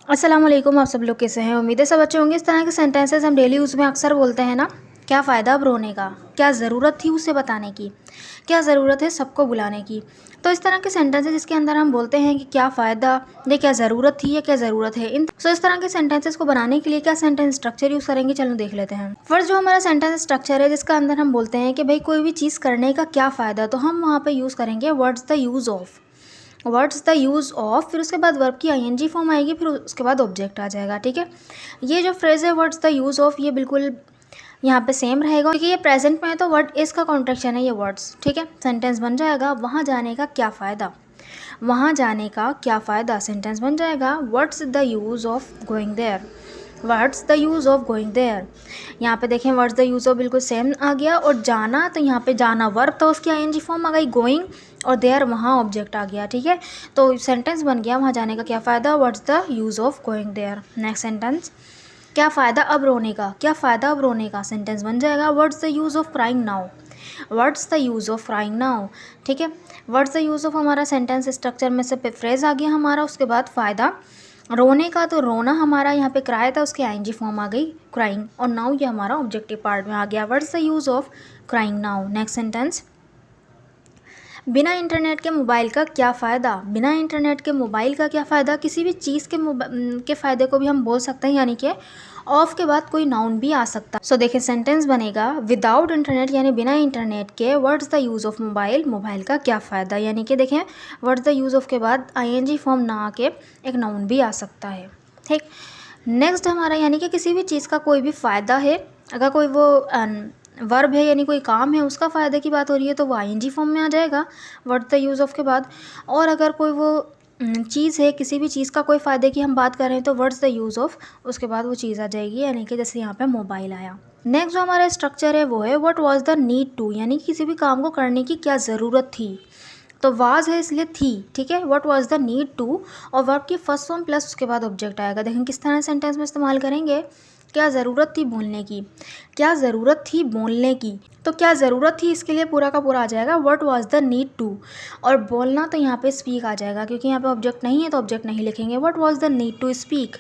अस्सलाम वालेकुम। आप सब लोग कैसे हैं? उम्मीद है सब अच्छे होंगे। इस तरह के सेंटेंसेस हम डेली यूज़ में अक्सर बोलते हैं ना। क्या फ़ायदा अब रोने का, क्या ज़रूरत थी उसे बताने की, क्या ज़रूरत है सबको बुलाने की। तो इस तरह के सेंटेंसेस जिसके अंदर हम बोलते हैं कि क्या फ़ायदा, ये क्या ज़रूरत थी, या क्या ज़रूरत है। इस तरह के सेंटेंसेस को बनाने के लिए क्या सेंटेंस स्ट्रक्चर यूज़ करेंगे, चलो देख लेते हैं। फर्स्ट जो हमारा सेंटेंस स्ट्रक्चर है जिसका अंदर हम बोलते हैं कि भाई कोई भी चीज़ करने का क्या फ़ायदा, तो हम वहाँ पर यूज़ करेंगे what's the use of. What's the use of, फिर उसके बाद वर्ब की आईएनजी फॉर्म आएगी, फिर उसके बाद ऑब्जेक्ट आ जाएगा। ठीक है, ये जो फ्रेज़ है व्हाट्स द यूज़ ऑफ, ये बिल्कुल यहाँ पे सेम रहेगा क्योंकि ये प्रेजेंट में है, तो वर्ड इस का कॉन्ट्रैक्शन है ये वर्ड्स। ठीक है, सेंटेंस बन जाएगा वहाँ जाने का क्या फ़ायदा, वहाँ जाने का क्या फ़ायदा। सेंटेंस बन जाएगा what's the use of going there, what's the use of going there. यहाँ पे देखें व्हाट्स द यूज़ ऑफ बिल्कुल सेम आ गया, और जाना, तो यहाँ पे जाना वर्ब तो उसकी आईएनजी फॉर्म आ गई गोइंग, और देयर वहाँ ऑब्जेक्ट आ गया। ठीक है, तो सेंटेंस बन गया वहाँ जाने का क्या फ़ायदा, what's the use of going there. Next sentence, क्या फ़ायदा अब रोने का, क्या फ़ायदा अब रोने का। सेंटेंस बन जाएगा what's the use of crying now, what's the use of crying now. ठीक है, व्हाट्स द यूज़ ऑफ हमारा सेंटेंस स्ट्रक्चर में से फ्रेज आ गया हमारा, उसके बाद फ़ायदा रोने का, तो रोना हमारा यहाँ पे क्राई था, उसकी आईएनजी फॉर्म आ गई क्राइंग, और नाउ ये हमारा ऑब्जेक्टिव पार्ट में आ गया what's the use of crying now. Next sentence, बिना इंटरनेट के मोबाइल का क्या फ़ायदा, बिना इंटरनेट के मोबाइल का क्या फ़ायदा। किसी भी चीज़ के फ़ायदे को भी हम बोल सकते हैं, यानी कि ऑफ के बाद कोई नाउन भी आ सकता है। सो देखिए सेंटेंस बनेगा विदाउट इंटरनेट, यानी बिना इंटरनेट के what's the use of mobile, mobile का क्या फ़ायदा। यानी कि देखें व्हाट्स द यूज़ ऑफ के बाद आईएनजी फॉर्म ना आके एक नाउन भी आ सकता है। ठीक, नेक्स्ट हमारा यानी कि किसी भी चीज़ का कोई भी फ़ायदा है, अगर कोई वो वर्ब है यानी कोई काम है उसका फ़ायदे की बात हो रही है, तो वो आईएनजी फॉर्म में आ जाएगा व्हाट्स द यूज़ ऑफ के बाद। और अगर कोई वो चीज़ है, किसी भी चीज़ का कोई फ़ायदे की हम बात कर रहे हैं, तो व्हाट्स द यूज़ ऑफ, उसके बाद वो चीज़ आ जाएगी, यानी कि जैसे यहाँ पे मोबाइल आया। नेक्स्ट जो हमारा स्ट्रक्चर है वो है what was the need to, यानी किसी भी काम को करने की क्या ज़रूरत थी। तो वाज है इसलिए थी। ठीक है, what was the need to, और वर्ब की फर्स्ट फॉर्म प्लस उसके बाद ऑब्जेक्ट आएगा। देखें किस तरह सेंटेंस में इस्तेमाल करेंगे, क्या ज़रूरत थी बोलने की, क्या ज़रूरत थी बोलने की। तो क्या ज़रूरत थी इसके लिए पूरा का पूरा आ जाएगा what was the need to, और बोलना तो यहाँ पे स्पीक आ जाएगा, क्योंकि यहाँ पे ऑब्जेक्ट नहीं है तो ऑब्जेक्ट नहीं लिखेंगे। What was the need to speak,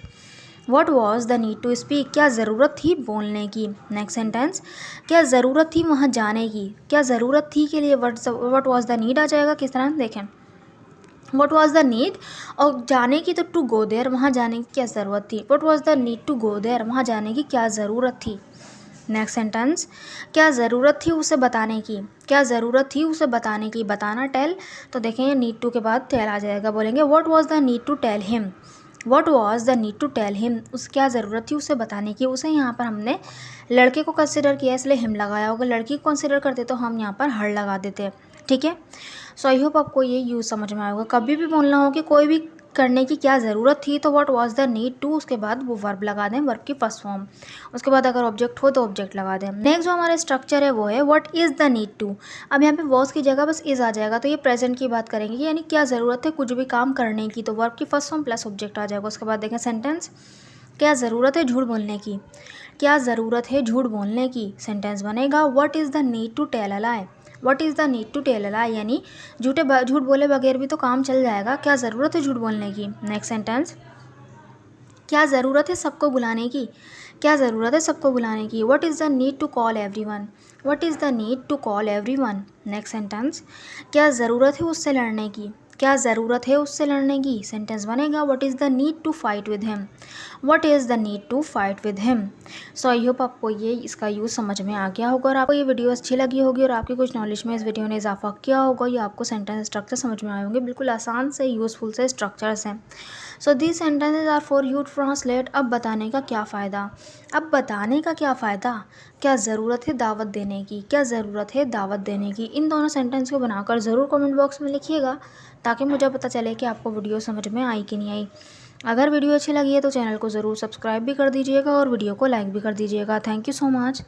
what was the need to speak, क्या ज़रूरत थी बोलने की। नेक्स्ट सेंटेंस, क्या ज़रूरत थी वहाँ जाने की, क्या ज़रूरत थी के लिए व्हाट वाज द नीड आ जाएगा। किस तरह देखें, व्हाट वाज द नीड, और जाने की तो टू गो देयर, वहाँ जाने की क्या ज़रूरत थी। What was the need to go there, वहाँ जाने की क्या ज़रूरत थी। नेक्स्ट सेंटेंस, क्या ज़रूरत थी उसे बताने की, क्या ज़रूरत थी उसे बताने की। बताना टेल, तो देखें नीड टू के बाद टेल आ जाएगा, बोलेंगे what was the need to tell him, what was the need to tell him, उस क्या ज़रूरत थी उसे बताने की। उसे यहाँ पर हमने लड़के को कंसिडर किया इसलिए हिम लगाया होगा, लड़की को कंसिडर करते तो हम यहाँ पर हर लगा देते। ठीक है, सो आई होप आपको ये यूज़ समझ में आएगा। कभी भी बोलना हो कि कोई भी करने की क्या ज़रूरत थी, तो what was the need to, उसके बाद वो वर्ब लगा दें, वर्ब की फर्स्ट फॉर्म, उसके बाद अगर ऑब्जेक्ट हो तो ऑब्जेक्ट लगा दें। नेक्स्ट जो हमारा स्ट्रक्चर है वो है what is the need to. अब यहाँ पे वॉज की जगह बस इज़ आ जाएगा, तो ये प्रेजेंट की बात करेंगे, यानी क्या ज़रूरत है कुछ भी काम करने की, तो वर्ब की फर्स्ट फॉर्म प्लस ऑब्जेक्ट आ जाएगा। उसके बाद देखें सेंटेंस, क्या ज़रूरत है झूठ बोलने की, क्या ज़रूरत है झूठ बोलने की। सेंटेंस बनेगा what is the need to tell a lie, what is the need to tell a lie, यानी झूठ बोले बगैर भी तो काम चल जाएगा, क्या ज़रूरत है झूठ बोलने की। नेक्स्ट सेंटेंस, क्या ज़रूरत है सबको बुलाने की, क्या ज़रूरत है सबको बुलाने की। What is the need to call everyone, what is the need to call everyone. Next sentence, क्या ज़रूरत है उससे लड़ने की, क्या ज़रूरत है उससे लड़ने की। सेंटेंस बनेगा what is the need to fight with him, what is the need to fight with him. So I hope आपको ये इसका यूज़ समझ में आ गया होगा, और आपको ये वीडियो अच्छी लगी होगी, और आपकी कुछ नॉलेज में इस वीडियो ने इजाफा किया होगा, या आपको सेंटेंस स्ट्रक्चर समझ में आए होंगे। बिल्कुल आसान से यूज़फुल से स्ट्रक्चर्स हैं। So these sentences are for you to translate. अब बताने का क्या फ़ायदा, अब बताने का क्या फ़ायदा, क्या ज़रूरत है दावत देने की, क्या ज़रूरत है दावत देने की। इन दोनों सेंटेंस को बनाकर ज़रूर कमेंट बॉक्स में लिखिएगा, ताकि मुझे पता चले कि आपको वीडियो समझ में आई कि नहीं आई। अगर वीडियो अच्छी लगी है तो चैनल को ज़रूर सब्सक्राइब भी कर दीजिएगा, और वीडियो को लाइक भी कर दीजिएगा। Thank you so much.